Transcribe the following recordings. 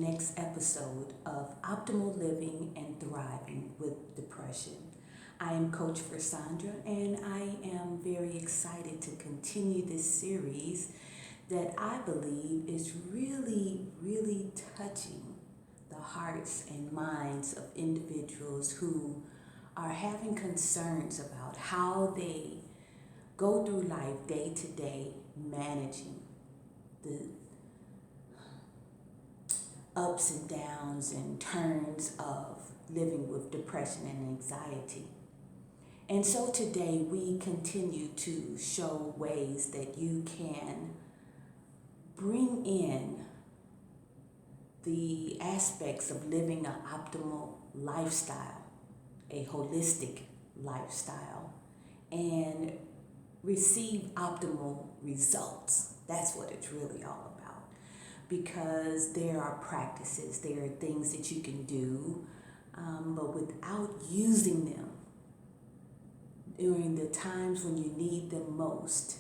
next episode of Optimal Living and Thriving with Depression. I am Coach Versandra, and I am very excited to continue this series that I believe is really touching the hearts and minds of individuals who are having concerns about how they go through life day to day managing the ups and downs and turns of living with depression and anxiety. And so today we continue to show ways that you can bring in the aspects of living an optimal lifestyle, a holistic lifestyle, and receive optimal results. That's what it's really all about. Because there are practices, there are things that you can do, but without using them during the times when you need them most,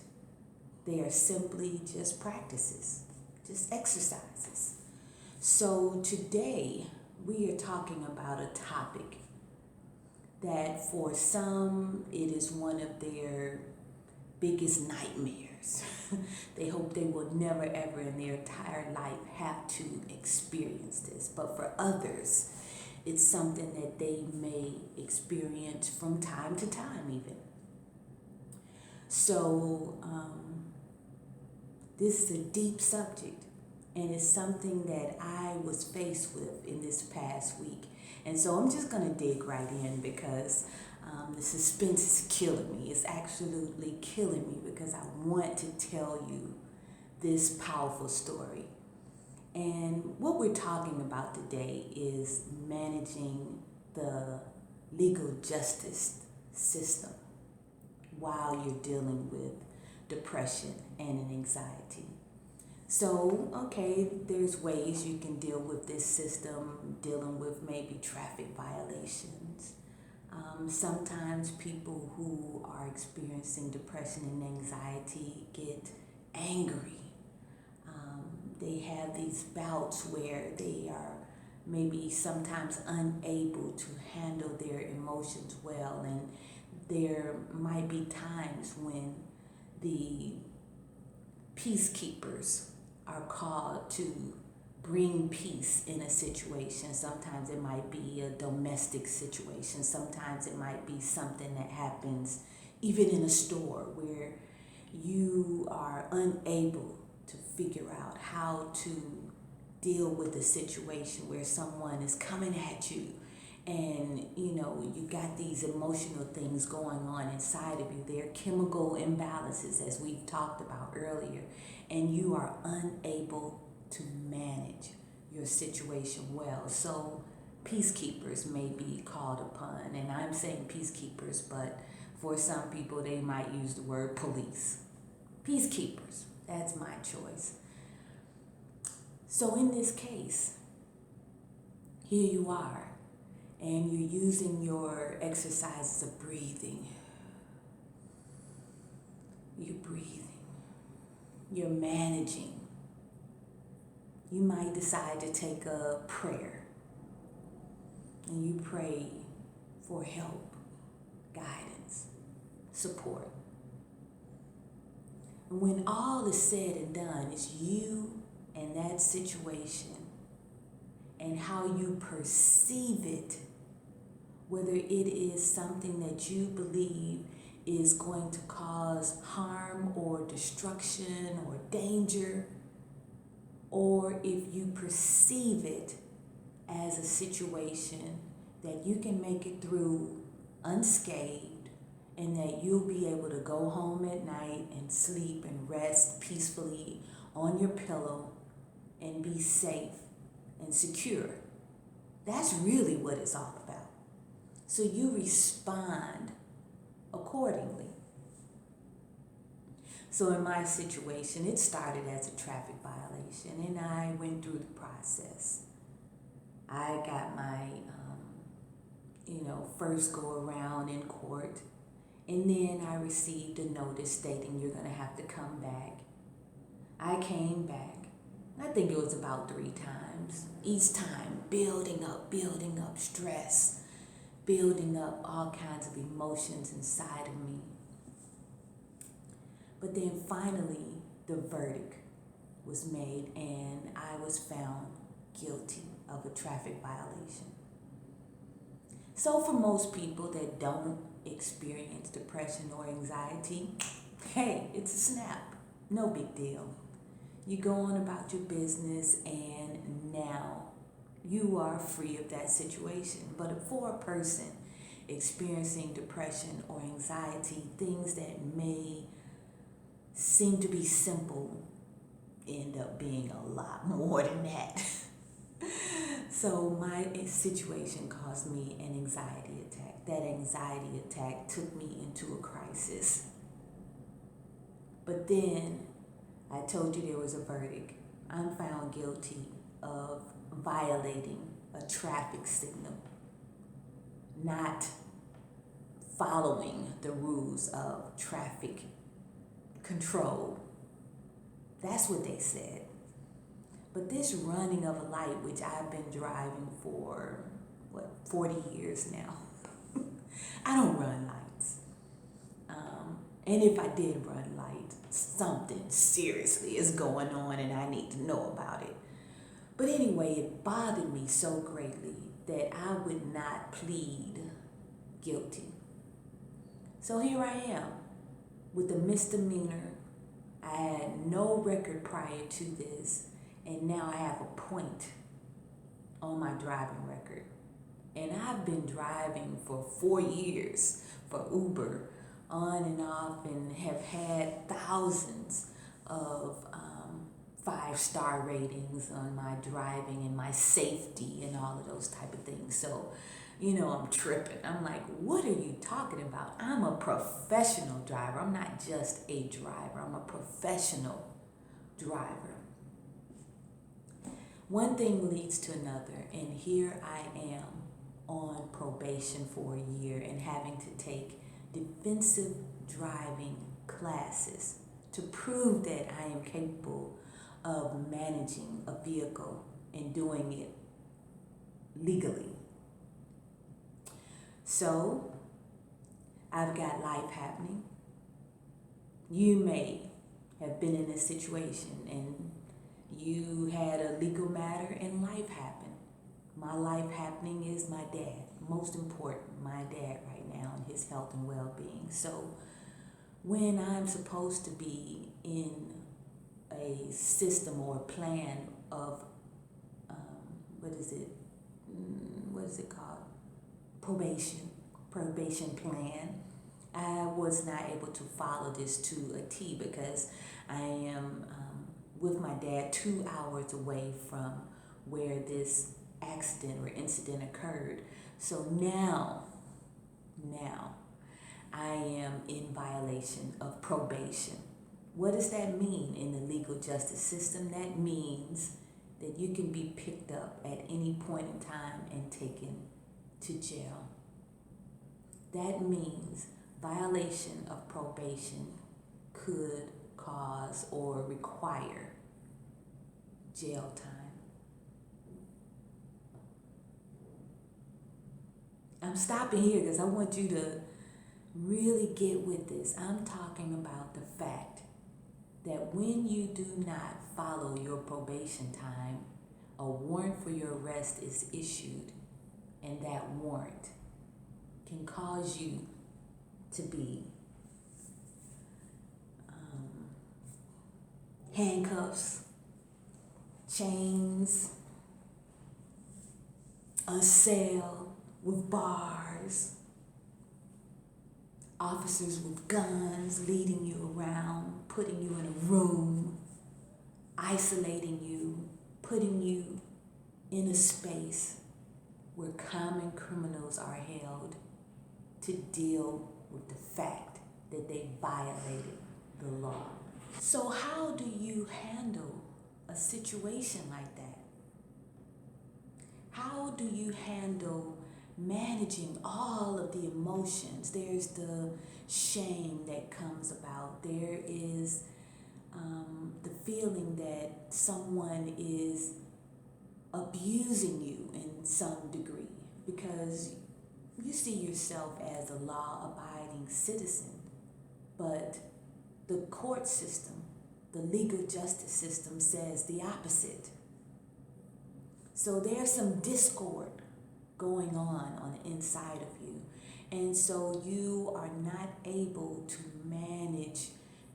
they are simply just practices, just exercises. So today we are talking about a topic that for some it is one of their biggest nightmares. They hope they will never ever in their entire life have to experience this. But for others, it's something that they may experience from time to time even. So this is a deep subject, and it's something that I was faced with in this past week. And so I'm just going to dig right in because the suspense is killing me. It's absolutely killing me because I want to tell you this powerful story. And what we're talking about today is managing the legal justice system while you're dealing with depression and anxiety. So, okay, there's ways you can deal with this system, dealing with maybe traffic violations. Sometimes people who are experiencing depression and anxiety get angry. They have these bouts where they are maybe sometimes unable to handle their emotions well, and there might be times when the peacekeepers are called to bring peace in a situation. Sometimes it might be a domestic situation. Sometimes it might be something that happens even in a store where you are unable to figure out how to deal with a situation where someone is coming at you and you got these emotional things going on inside of you. There are chemical imbalances, as we've talked about earlier, and you are unable to manage your situation well. So peacekeepers may be called upon, and I'm saying peacekeepers, but for some people they might use the word police. Peacekeepers, that's my choice. So in this case, here you are, and you're using your exercises of breathing. You're breathing. You're managing. You might decide to take a prayer, and you pray for help, guidance, support. And when all is said and done, it's you and that situation and how you perceive it, whether it is something that you believe is going to cause harm or destruction or danger, or if you perceive it as a situation that you can make it through unscathed and that you'll be able to go home at night and sleep and rest peacefully on your pillow and be safe and secure. That's really what it's all about. So you respond accordingly. So in my situation, it started as a traffic violation, and I went through the process. I got my, first go around in court, and then I received a notice stating you're going to have to come back. I came back, I think it was about 3 times. Each time, building up stress, building up all kinds of emotions inside of me. But then finally, the verdict was made and I was found guilty of a traffic violation. So for most people that don't experience depression or anxiety, hey, it's a snap. No big deal. You go on about your business and now you are free of that situation. But for a person experiencing depression or anxiety, things that may seem to be simple end up being a lot more than that. So my situation caused me an anxiety attack. That anxiety attack took me into a crisis. But then I told you there was a verdict. I'm found guilty of violating a traffic signal, not following the rules of traffic control. That's what they said. But this running of a light, which I've been driving for, 40 years now, I don't run lights. And if I did run lights, something seriously is going on and I need to know about it. But anyway, it bothered me so greatly that I would not plead guilty. So here I am with a misdemeanor. I had no record prior to this, and now I have a point on my driving record. And I've been driving for 4 years for Uber on and off and have had thousands of 5-star ratings on my driving and my safety and all of those type of things. So, I'm tripping. I'm like, what are you talking about? I'm a professional driver. I'm not just a driver. I'm a professional driver. One thing leads to another, and here I am on probation for a year and having to take defensive driving classes to prove that I am capable of managing a vehicle and doing it legally. So, I've got life happening. You may have been in this situation and you had a legal matter and life happened. My life happening is my dad. Most important, my dad right now and his health and well-being. So when I'm supposed to be in a system or a plan of, what is it called? Probation plan. I was not able to follow this to a T because I am with my dad 2 hours away from where this accident or incident occurred. So now I am in violation of probation. What does that mean in the legal justice system? That means that you can be picked up at any point in time and taken to jail. That means violation of probation could cause or require jail time. I'm stopping here because I want you to really get with this. I'm talking about the fact that when you do not follow your probation time, a warrant for your arrest is issued, and that warrant can cause you to be handcuffs, chains, a cell with bars, officers with guns leading you around, putting you in a room, isolating you, putting you in a space where common criminals are held to deal with the fact that they violated the law. So how do you handle a situation like that? How do you handle managing all of the emotions? There's the shame that comes about. There is the feeling that someone is abusing you in some degree, because you see yourself as a law-abiding citizen, but the court system, the legal justice system says the opposite. So there's some discord going on the inside of you. And so you are not able to manage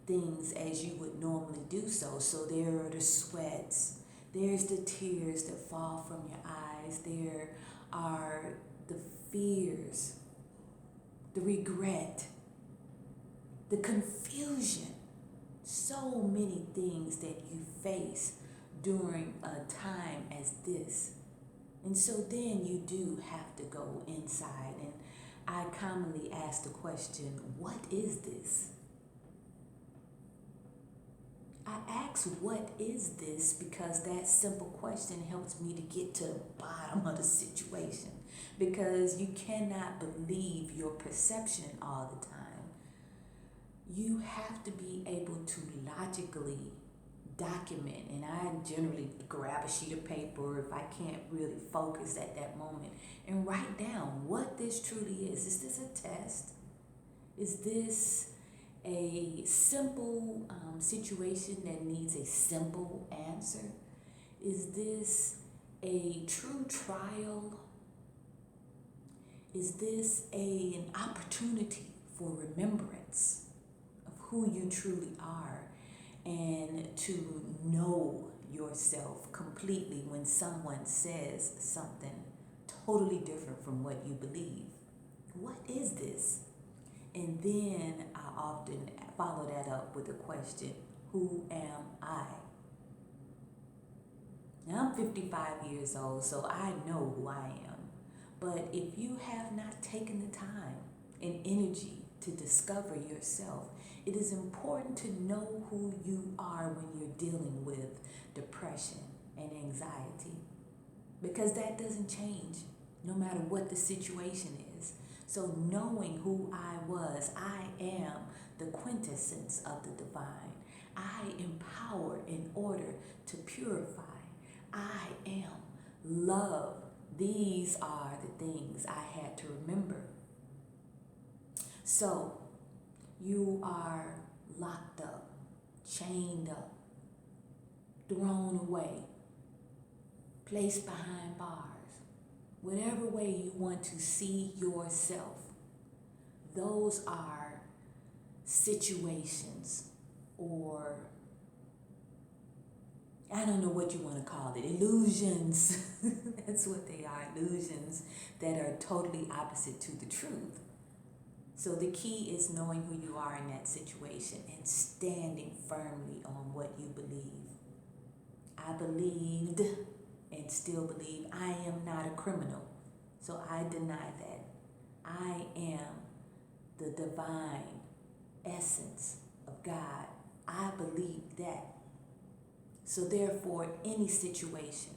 things as you would normally do so. So there are the sweats, there's the tears that fall from your eyes, there are the fears, the regret, the confusion, so many things that you face during a time as this. And so then you do have to go inside. And I commonly ask the question, what is this? I ask, what is this? Because that simple question helps me to get to the bottom of the situation. Because you cannot believe your perception all the time. You have to be able to logically document, and I generally grab a sheet of paper if I can't really focus at that moment and write down what this truly is. Is this a test? Is this a simple situation that needs a simple answer? Is this a true trial? Is this an opportunity for remembrance of who you truly are, and to know yourself completely when someone says something totally different from what you believe? What is this? And then I often follow that up with the question, who am I? Now I'm 55 years old, so I know who I am. But if you have not taken the time and energy to discover yourself, it is important to know who you are when you're dealing with depression and anxiety, because that doesn't change no matter what the situation is. So knowing who I was, I am the quintessence of the divine. I empower in order to purify. I am love. These are the things I had to remember. So you are locked up, chained up, thrown away, placed behind bars. Whatever way you want to see yourself, those are situations, or I don't know what you want to call it, illusions. That's what they are, illusions that are totally opposite to the truth. So the key is knowing who you are in that situation and standing firmly on what you believe. I believed and still believe I am not a criminal. So I deny that. I am the divine essence of God. I believe that. So therefore, any situation,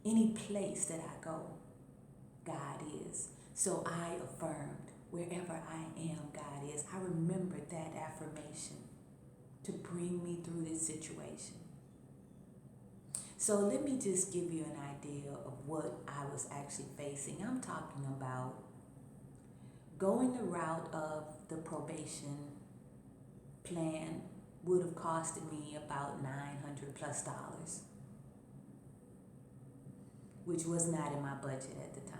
any place that I go, God is. So I affirmed, wherever I am, God is. I remembered that affirmation to bring me through this situation. So let me just give you an idea of what I was actually facing. I'm talking about going the route of the probation plan would have costed me about $900+, which was not in my budget at the time.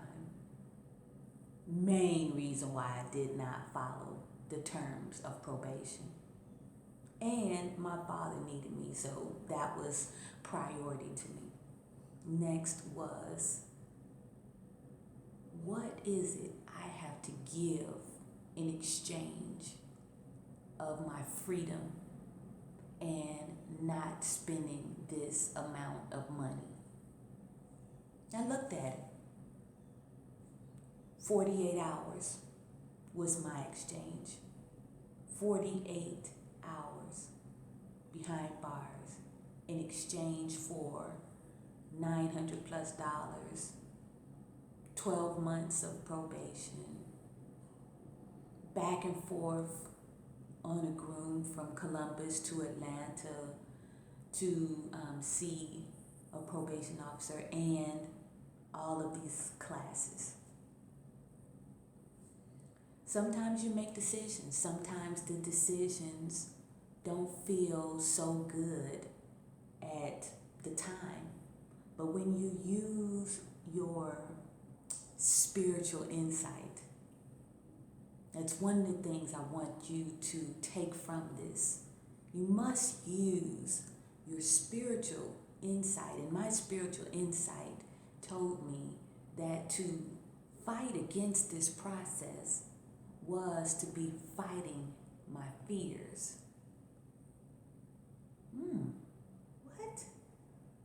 Main reason why I did not follow the terms of probation. And my father needed me, so that was priority to me. Next was, what is it I have to give in exchange of my freedom and not spending this amount of money? I looked at it. 48 hours was my exchange. 48 hours behind bars in exchange for $900+, 12 months of probation, back and forth on a groom from Columbus to Atlanta to see a probation officer and all of these classes. Sometimes you make decisions. Sometimes the decisions don't feel so good at the time. But when you use your spiritual insight, that's one of the things I want you to take from this. You must use your spiritual insight. And my spiritual insight told me that to fight against this process was to be fighting my fears. What?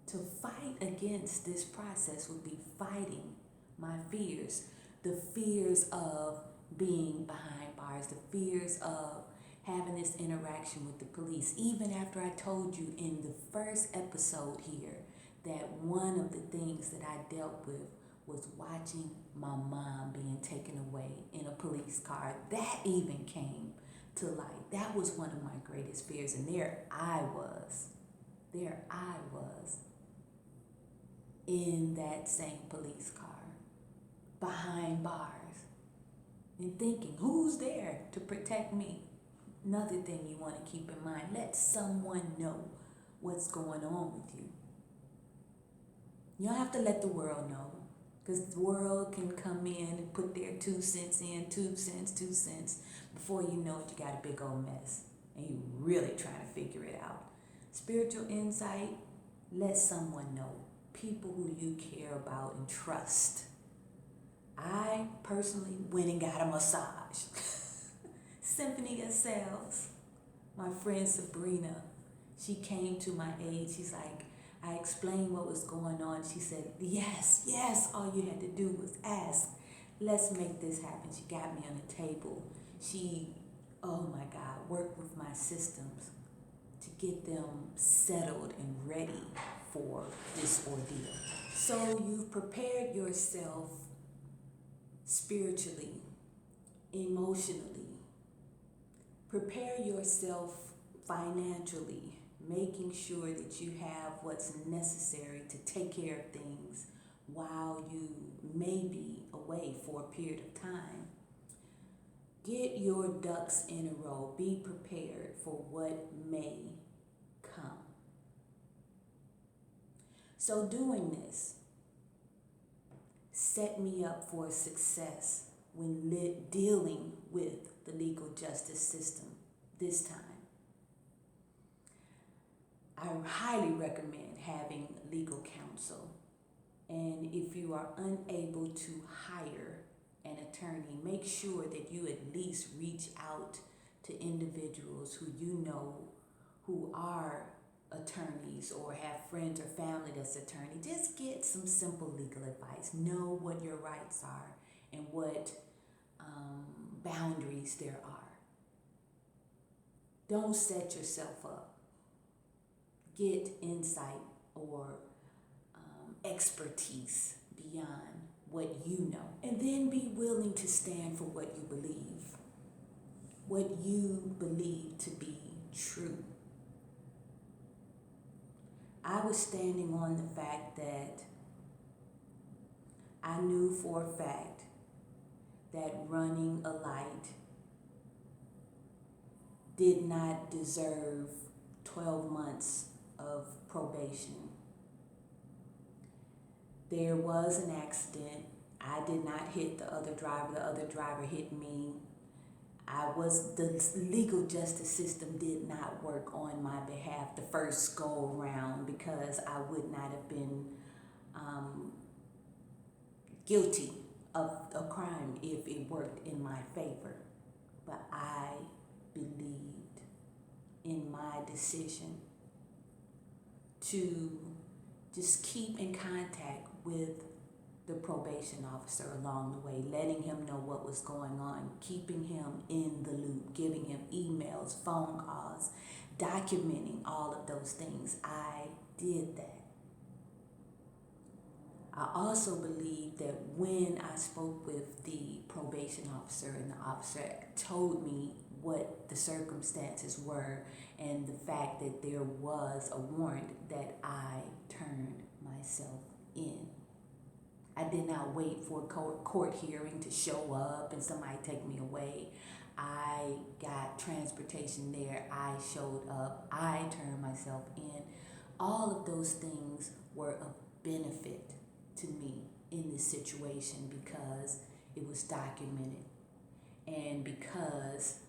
To fight against this process would be fighting my fears. The fears of being behind bars, the fears of having this interaction with the police. Even after I told you in the first episode here that one of the things that I dealt with was watching my mom being taken away in a police car. That even came to light. That was one of my greatest fears. And there I was in that same police car, behind bars, and thinking, who's there to protect me? Another thing you want to keep in mind, let someone know what's going on with you. You don't have to let the world know, because the world can come in and put their 2 cents in, 2 cents. Before you know it, you got a big old mess, and you're really trying to figure it out. Spiritual insight, let someone know. People who you care about and trust. I personally went and got a massage. Symphony of Sales. My friend Sabrina, she came to my aid. She's like, I explained what was going on. She said, yes, all you had to do was ask. Let's make this happen. She got me on the table. She, oh my God, worked with my systems to get them settled and ready for this ordeal. So you've prepared yourself spiritually, emotionally. Prepare yourself financially, making sure that you have what's necessary to take care of things while you may be away for a period of time. Get your ducks in a row. Be prepared for what may come. So doing this set me up for success when dealing with the legal justice system this time. I highly recommend having legal counsel. And if you are unable to hire an attorney, make sure that you at least reach out to individuals who you know who are attorneys or have friends or family that's attorney. Just get some simple legal advice. Know what your rights are and what boundaries there are. Don't set yourself up. Get insight or expertise beyond what you know. And then be willing to stand for what you believe. What you believe to be true. I was standing on the fact that I knew for a fact that running a light did not deserve 12 months of probation. There was an accident. I did not hit the other driver hit me. The legal justice system did not work on my behalf the first go around because I would not have been guilty of a crime if it worked in my favor. But I believed in my decision to just keep in contact with the probation officer along the way, letting him know what was going on, keeping him in the loop, giving him emails, phone calls, documenting all of those things. I did that. I also believe that when I spoke with the probation officer and the officer told me what the circumstances were and the fact that there was a warrant, that I turned myself in. I did not wait for a court hearing to show up and somebody take me away. I got transportation there. I showed up. I turned myself in. All of those things were of benefit to me in this situation because it was documented and because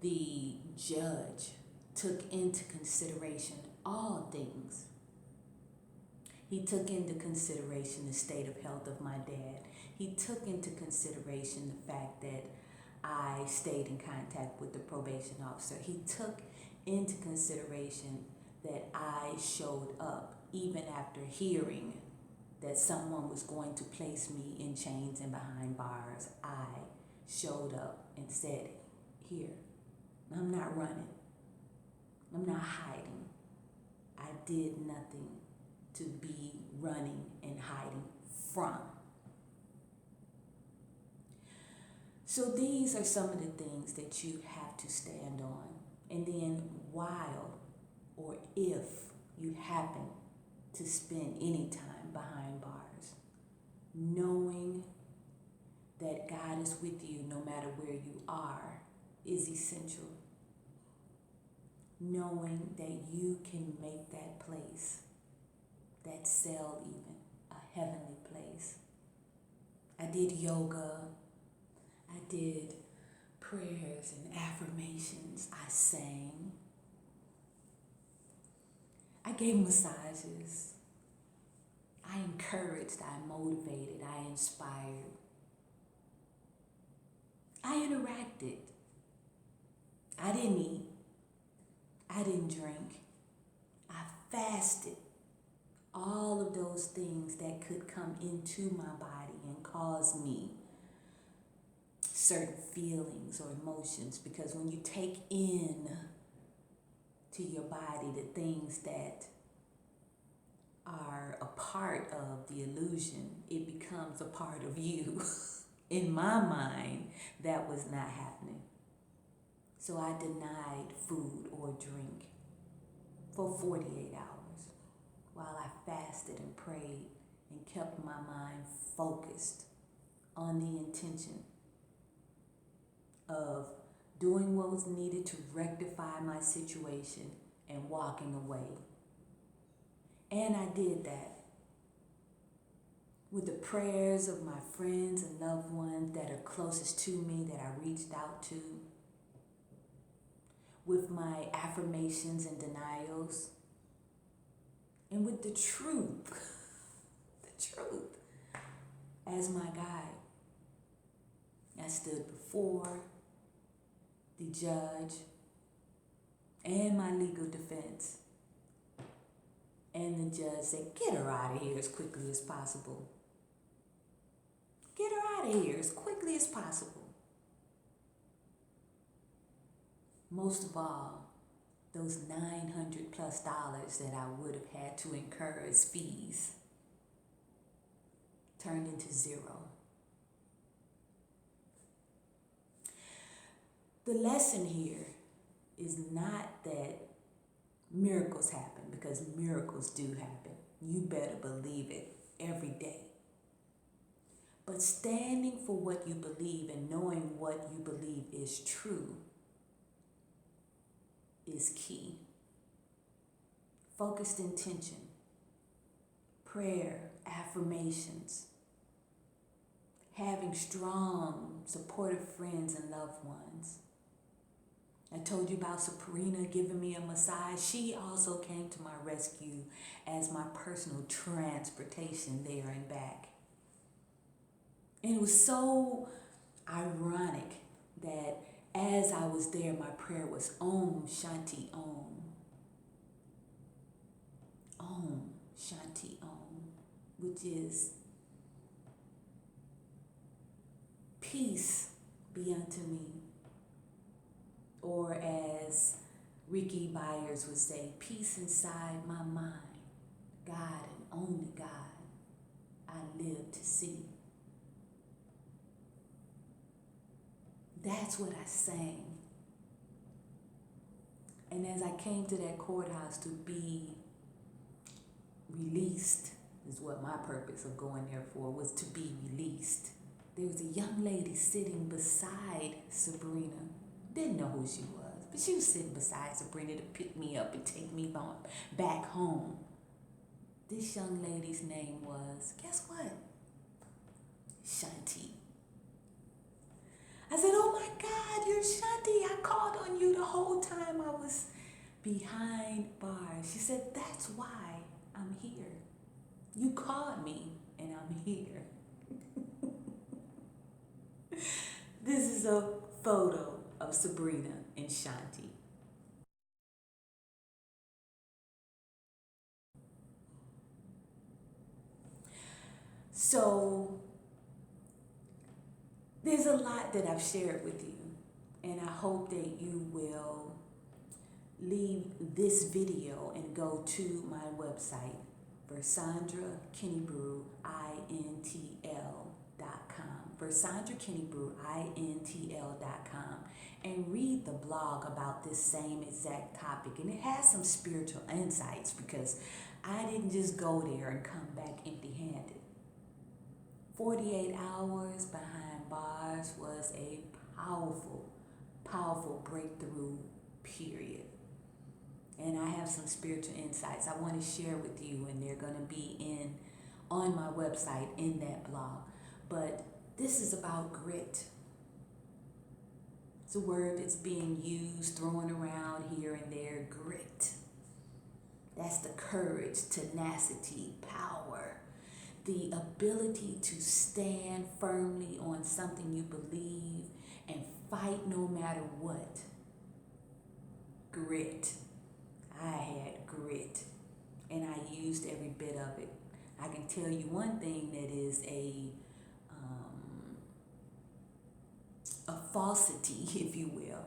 the judge took into consideration all things. He took into consideration the state of health of my dad. He took into consideration the fact that I stayed in contact with the probation officer. He took into consideration that I showed up even after hearing that someone was going to place me in chains and behind bars. I showed up and said, here, I'm not running. I'm not hiding. I did nothing to be running and hiding from. So these are some of the things that you have to stand on. And then while or if you happen to spend any time behind bars, knowing that God is with you no matter where you are is essential. Knowing that you can make that place, that cell even, a heavenly place. I did yoga. I did prayers and affirmations. I sang. I gave massages. I encouraged. I motivated. I inspired. I interacted. I didn't eat. I didn't drink. I fasted. All of those things that could come into my body and cause me certain feelings or emotions, because when you take in to your body the things that are a part of the illusion, it becomes a part of you. In my mind, that was not happening. So I denied food or drink for 48 hours while I fasted and prayed and kept my mind focused on the intention of doing what was needed to rectify my situation and walking away. And I did that with the prayers of my friends and loved ones that are closest to me that I reached out to, with my affirmations and denials, and with the truth, as my guide. I stood before the judge and my legal defense, and the judge said, get her out of here as quickly as possible. Get her out of here as quickly as possible. Most of all, those $900+ that I would have had to incur as fees turned into zero. The lesson here is not that miracles happen, because miracles do happen. You better believe it every day. But standing for what you believe and knowing what you believe is true is key. Focused intention, prayer, affirmations, having strong, supportive friends and loved ones. I told you about Sabrina giving me a massage. She also came to my rescue as my personal transportation there and back. And it was so ironic that as I was there, my prayer was Om Shanti Om. Om Shanti Om, which is peace be unto me. Or as Ricky Byers would say, peace inside my mind. God and only God I live to see. That's what I sang And as I came to that courthouse to be released, is what my purpose of going there for was, to be released. There was a young lady sitting beside Sabrina. Didn't know who she was, but she was sitting beside Sabrina to pick me up and take me back home. This young lady's name was, guess what? Shanti. I said, oh my God, you're Shanti. I called on you the whole time I was behind bars. She said, that's why I'm here. You called me and I'm here. This is a photo of Sabrina and Shanti. So there's a lot that I've shared with you, and I hope that you will leave this video and go to my website, VersandraKennebrew.com, VersandraKennebrew.com, and read the blog about this same exact topic. And it has some spiritual insights, because I didn't just go there and come back empty-handed. 48 hours behind bars was a powerful, powerful breakthrough period. And I have some spiritual insights I want to share with you, and they're going to be on my website in that blog. But this is about grit. It's a word that's being used, thrown around here and there. Grit. That's the courage, tenacity, power, the ability to stand firmly on something you believe and fight no matter what. Grit. I had grit, and I used every bit of it. I can tell you one thing that is a falsity, if you will.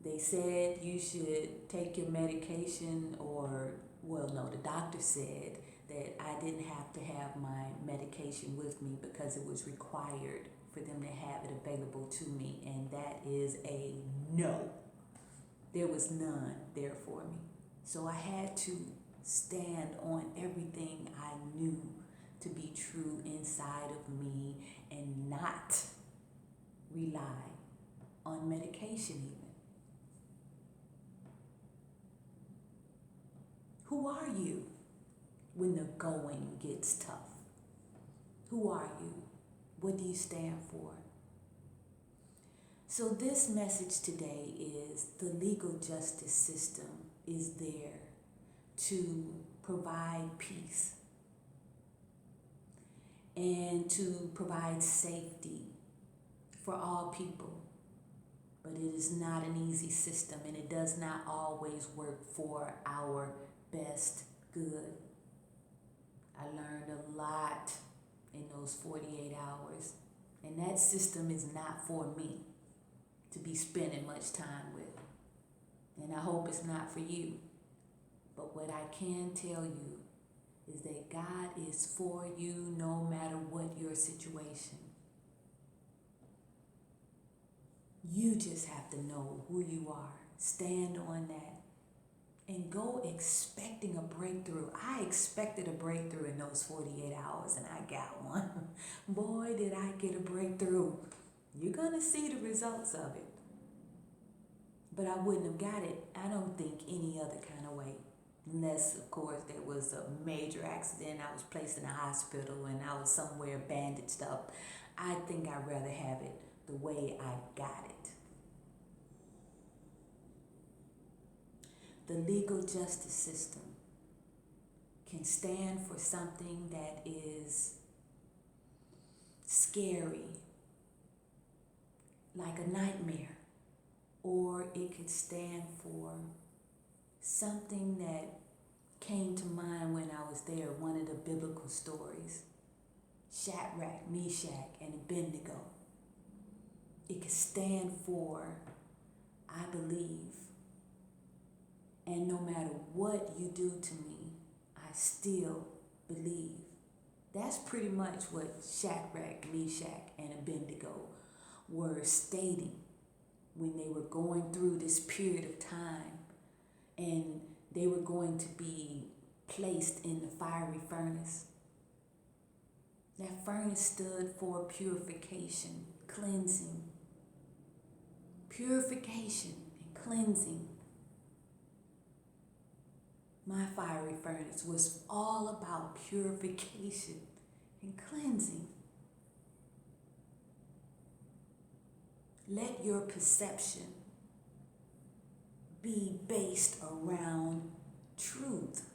They said you should take your medication, the doctor said that I didn't have to have my medication with me because it was required for them to have it available to me, and that is a no. There was none there for me. So I had to stand on everything I knew to be true inside of me and not rely on medication even. Who are you when the going gets tough? Who are you? What do you stand for? So this message today is the legal justice system is there to provide peace and to provide safety for all people. But it is not an easy system, and it does not always work for our best good. I learned a lot in those 48 hours, and that system is not for me to be spending much time with. And I hope it's not for you. But what I can tell you is that God is for you no matter what your situation. You just have to know who you are. Stand on that. And go expecting a breakthrough. I expected a breakthrough in those 48 hours, and I got one. Boy, did I get a breakthrough. You're going to see the results of it. But I wouldn't have got it, I don't think, any other kind of way. Unless, of course, there was a major accident, I was placed in a hospital, and I was somewhere bandaged up. I think I'd rather have it the way I got it. The legal justice system can stand for something that is scary, like a nightmare, or it could stand for something that came to mind when I was there, one of the biblical stories, Shadrach, Meshach, and Abednego. It could stand for, I believe, and no matter what you do to me, I still believe. That's pretty much what Shadrach, Meshach, and Abednego were stating when they were going through this period of time and they were going to be placed in the fiery furnace. That furnace stood for purification, cleansing. Purification and cleansing. My fiery furnace was all about purification and cleansing. Let your perception be based around truth.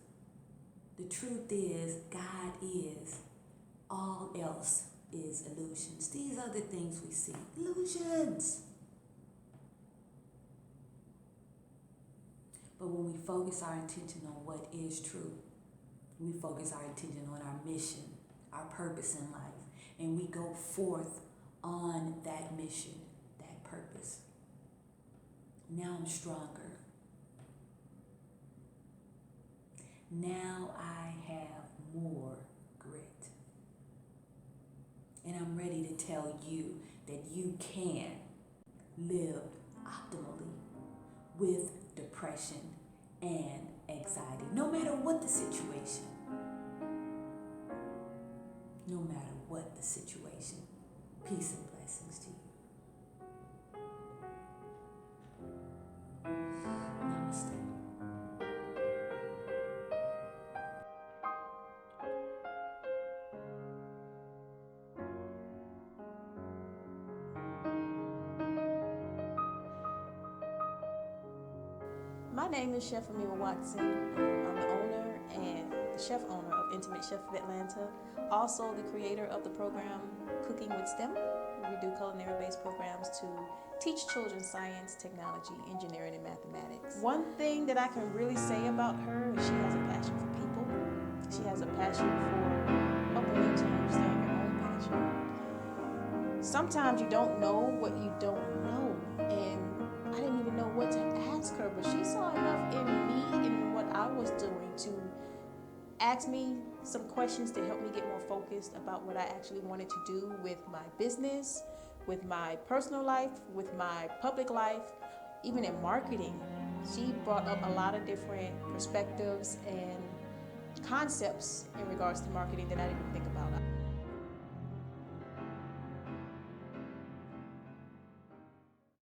The truth is, God is. All else is illusions. These are the things we see. Illusions. But when we focus our attention on what is true, we focus our attention on our mission, our purpose in life, and we go forth on that mission, that purpose. Now I'm stronger. Now I have more grit. And I'm ready to tell you that you can live optimally with depression and anxiety, no matter what the situation. No matter what the situation. Peace and blessings to you. Namaste. My name is Chef Amira Watson. I'm the owner and the chef owner of Intimate Chef of Atlanta. Also the creator of the program Cooking with STEM. We do culinary-based programs to teach children science, technology, engineering, and mathematics. One thing that I can really say about her is she has a passion for people. She has a passion for helping you to understand your own passion. Sometimes you don't know what you don't know, and I didn't even know what to ask her, but she saw enough in me and what I was doing to ask me some questions to help me get more focused about what I actually wanted to do with my business, with my personal life, with my public life, even in marketing. She brought up a lot of different perspectives and concepts in regards to marketing that I didn't think about.